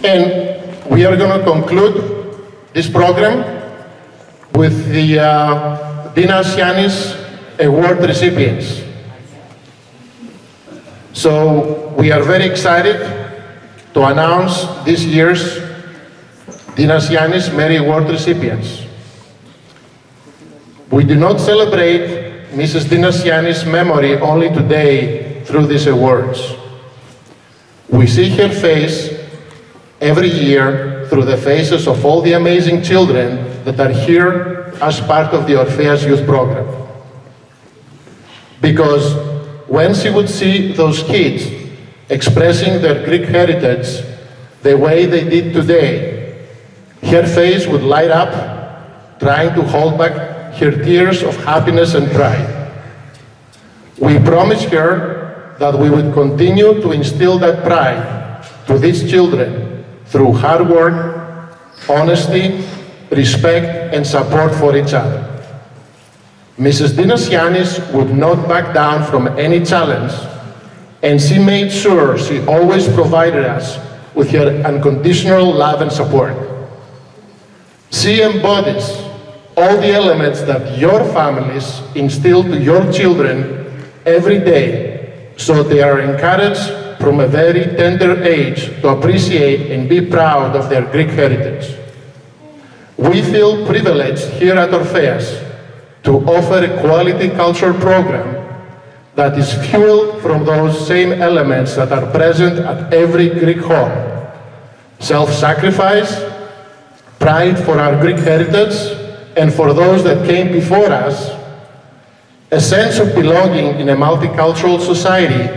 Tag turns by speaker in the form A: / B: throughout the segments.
A: And we are going to conclude this program with the Dina Sianis award recipients. So we are very excited to announce this year's Dina Sianis Merit Award recipients. We do not celebrate Mrs. Dina Sianis' memory only today through these awards. We see her face every year through the faces of all the amazing children that are here as part of the Orpheus Youth Program. Because when she would see those kids expressing their Greek heritage the way they did today, her face would light up, trying to hold back her tears of happiness and pride. We promised her that we would continue to instill that pride to these children through hard work, honesty, respect, and support for each other. Mrs. Dina Sianis would not back down from any challenge, and she made sure she always provided us with her unconditional love and support. She embodies all the elements that your families instill to your children every day, so they are encouraged from a very tender age to appreciate and be proud of their Greek heritage. We feel privileged here at Orpheus to offer a quality culture program that is fueled from those same elements that are present at every Greek home: self-sacrifice, pride for our Greek heritage and for those that came before us, a sense of belonging in a multicultural society,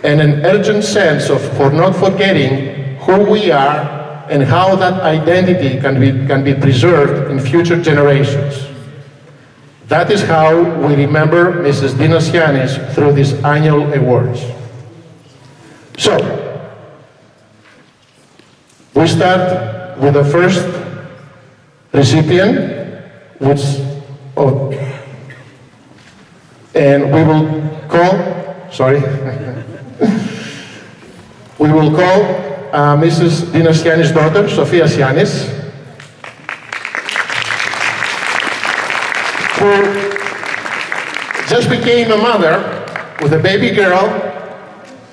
A: and an urgent sense of not forgetting who we are and how that identity can be preserved in future generations. That is how we remember Mrs. Dina Sianis through these annual awards. So, we start with the first recipient, and we will call, we will call Mrs. Dina Sianis' daughter, Sophia Sianis, who just became a mother with a baby girl.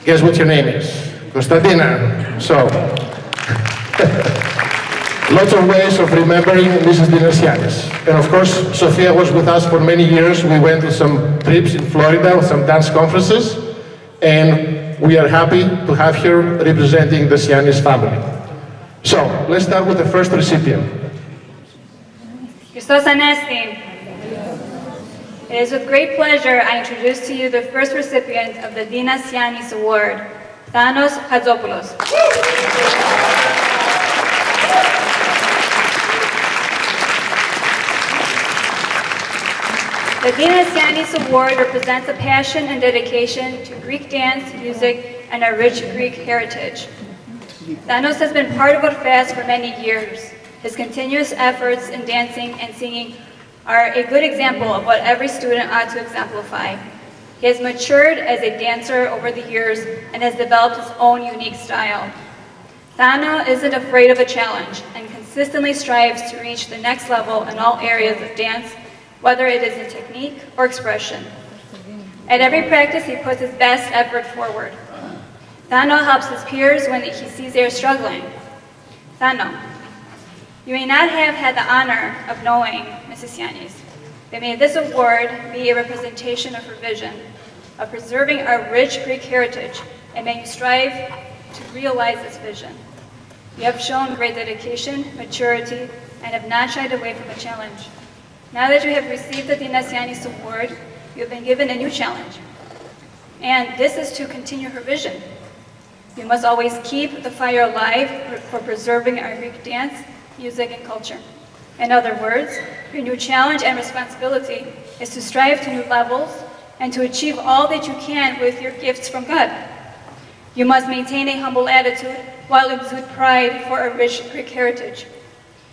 A: Guess what your name is? Constantina. So, lots of ways of remembering Mrs. Dina Sianis. And of course, Sophia was with us for many years. We went to some trips in Florida, some dance conferences, and we are happy to have her representing the Sianis family. So, let's start with the first recipient.
B: Christos Anesti. It is with great pleasure I introduce to you the first recipient of the Dina Sianis Award, Thanos Hadzopoulos. The Dina Sianis Award represents a passion and dedication to Greek dance, music, and our rich Greek heritage. Thanos has been part of Orpheus for many years. His continuous efforts in dancing and singing are a good example of what every student ought to exemplify. He has matured as a dancer over the years and has developed his own unique style. Thano isn't afraid of a challenge and consistently strives to reach the next level in all areas of dance, whether it is in technique or expression. At every practice, he puts his best effort forward. Thano helps his peers when he sees they are struggling. Thano, you may not have had the honor of knowing Mrs. Sianis, but may this award be a representation of her vision of preserving our rich Greek heritage, and may you strive to realize this vision. You have shown great dedication, maturity, and have not shied away from a challenge. Now that you have received the Dina Sianis Award, you have been given a new challenge. And this is to continue her vision. You must always keep the fire alive for preserving our Greek dance, music, and culture. In other words, your new challenge and responsibility is to strive to new levels and to achieve all that you can with your gifts from God. You must maintain a humble attitude while exude pride for our rich Greek heritage.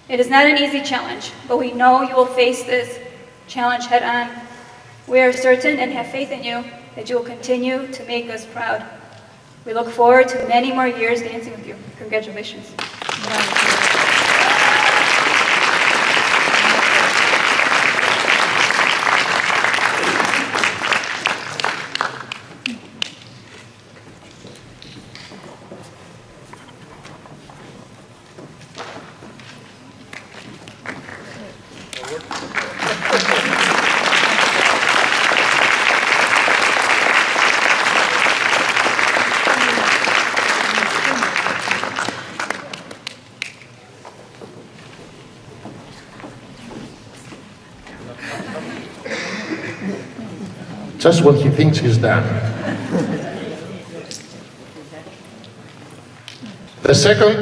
B: It is not an easy challenge, but we know you will face this challenge head on. We are certain and have faith in you that you will continue to make us proud. We look forward to many more years dancing with you. Congratulations.
A: Just when he thinks he's done. The second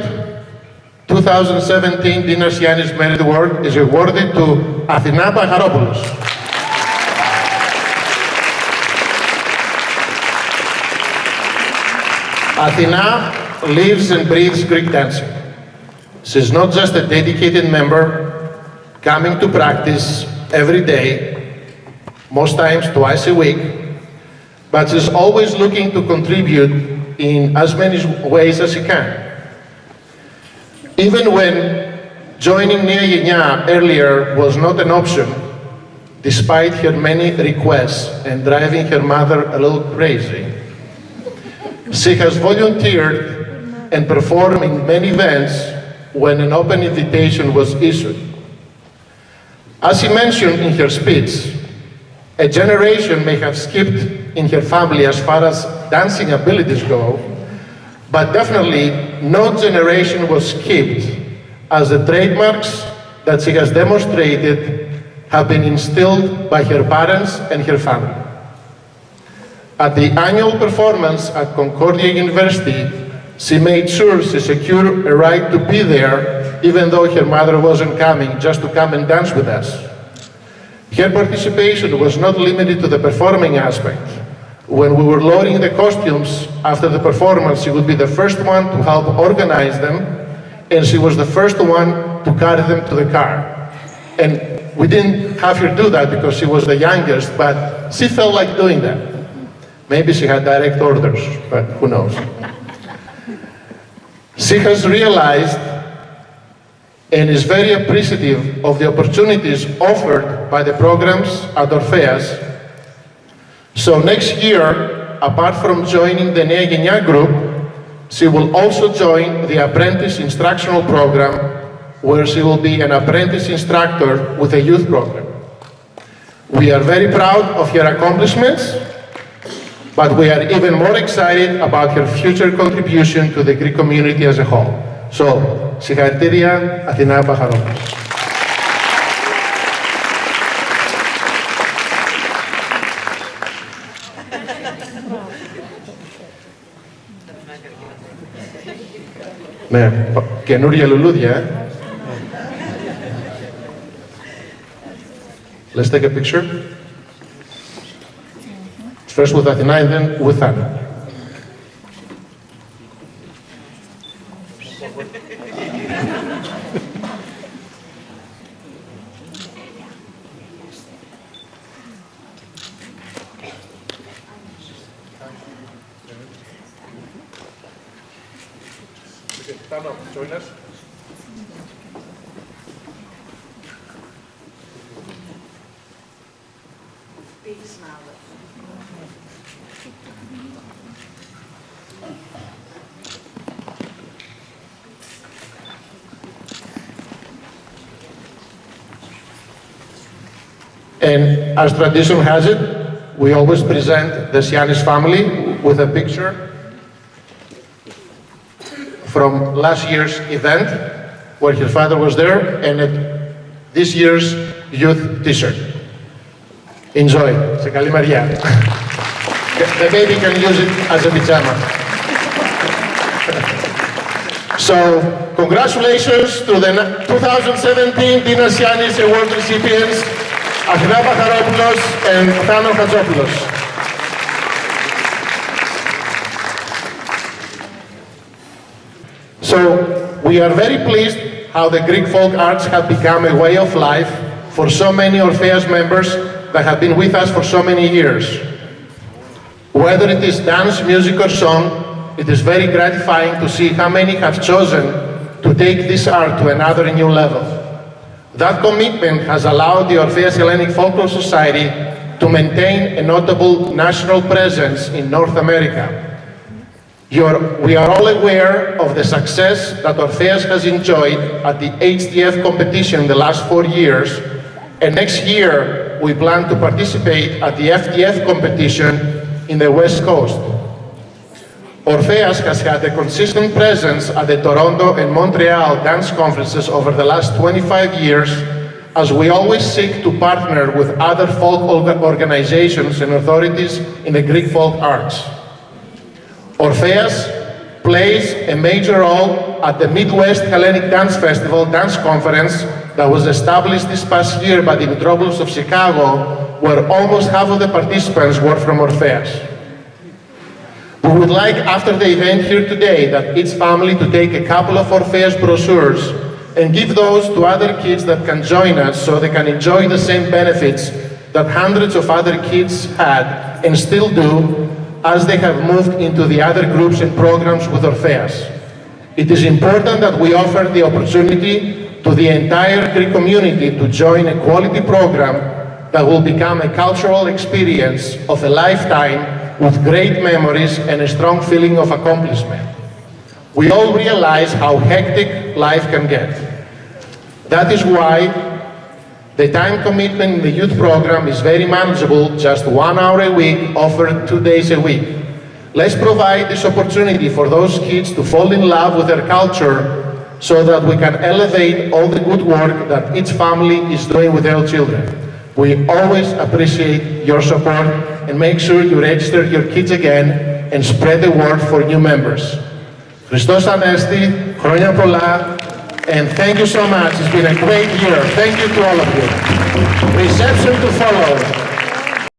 A: 2017 Dina Sianis Merit Award is awarded to Athina Pacharopoulos. Athina lives and breathes Greek dancing. She's not just a dedicated member coming to practice every day, most times twice a week, but she's always looking to contribute in as many ways as she can. Even when joining Nia Genia earlier was not an option, despite her many requests and driving her mother a little crazy, she has volunteered and performed in many events when an open invitation was issued. As she mentioned in her speech, a generation may have skipped in her family as far as dancing abilities go, but definitely no generation was skipped as the trademarks that she has demonstrated have been instilled by her parents and her family. At the annual performance at Concordia University, she made sure she secured a right to be there even though her mother wasn't coming, just to come and dance with us. Her participation was not limited to the performing aspect. When we were loading the costumes after the performance, she would be the first one to help organize them, and she was the first one to carry them to the car. And we didn't have her do that because she was the youngest, but she felt like doing that. Maybe she had direct orders, but who knows. She has realized and is very appreciative of the opportunities offered by the programs at Orpheus. So next year, apart from joining the Nia Genia group, she will also join the apprentice instructional program, where she will be an apprentice instructor with a youth program. We are very proud of her accomplishments, but we are even more excited about her future contribution to the Greek community as a whole. So, συγχαρητήρια, Αθηνά Παχαρόπουλος. Ναι, καινούρια λουλούδια. Let's take a picture. First with Athena and then with Anna. Join us.
C: Big smile.
A: And as tradition has it, we always present the Sianis family with a picture from last year's event, where her father was there, and this year's youth t-shirt. Enjoy. Σε καλή μεριά. The baby can use it as a pajama. So, congratulations to the 2017 Dina Sianis Award recipients, Athina Pacharopoulos and Thanos Hatzopoulos. So, we are very pleased how the Greek folk arts have become a way of life for so many Orpheus members that have been with us for so many years. Whether it is dance, music, or song, it is very gratifying to see how many have chosen to take this art to another new level. That commitment has allowed the Orpheus Hellenic Folklore Society to maintain a notable national presence in North America. We are all aware of the success that Orpheus has enjoyed at the HDF competition in the last 4 years, and next year we plan to participate at the FDF competition in the West Coast. Orpheus has had a consistent presence at the Toronto and Montreal dance conferences over the last 25 years, as we always seek to partner with other folk organizations and authorities in the Greek folk arts. Orpheus plays a major role at the Midwest Hellenic Dance Festival dance conference that was established this past year by the Metropolis of Chicago, where almost half of the participants were from Orpheus. We would like, after the event here today, that each family to take a couple of Orpheus brochures and give those to other kids that can join us so they can enjoy the same benefits that hundreds of other kids had and still do as they have moved into the other groups and programs with Orpheus. It is important that we offer the opportunity to the entire Greek community to join a quality program that will become a cultural experience of a lifetime with great memories and a strong feeling of accomplishment. We all realize how hectic life can get. That is why the time commitment in the youth program is very manageable, just 1 hour a week, offered 2 days a week. Let's provide this opportunity for those kids to fall in love with their culture so that we can elevate all the good work that each family is doing with their children. We always appreciate your support, and make sure you register your kids again and spread the word for new members. Christos Anesti, Χρόνια πολλά, and thank you so much. It's been a great year. Thank you to all of you. Reception to follow.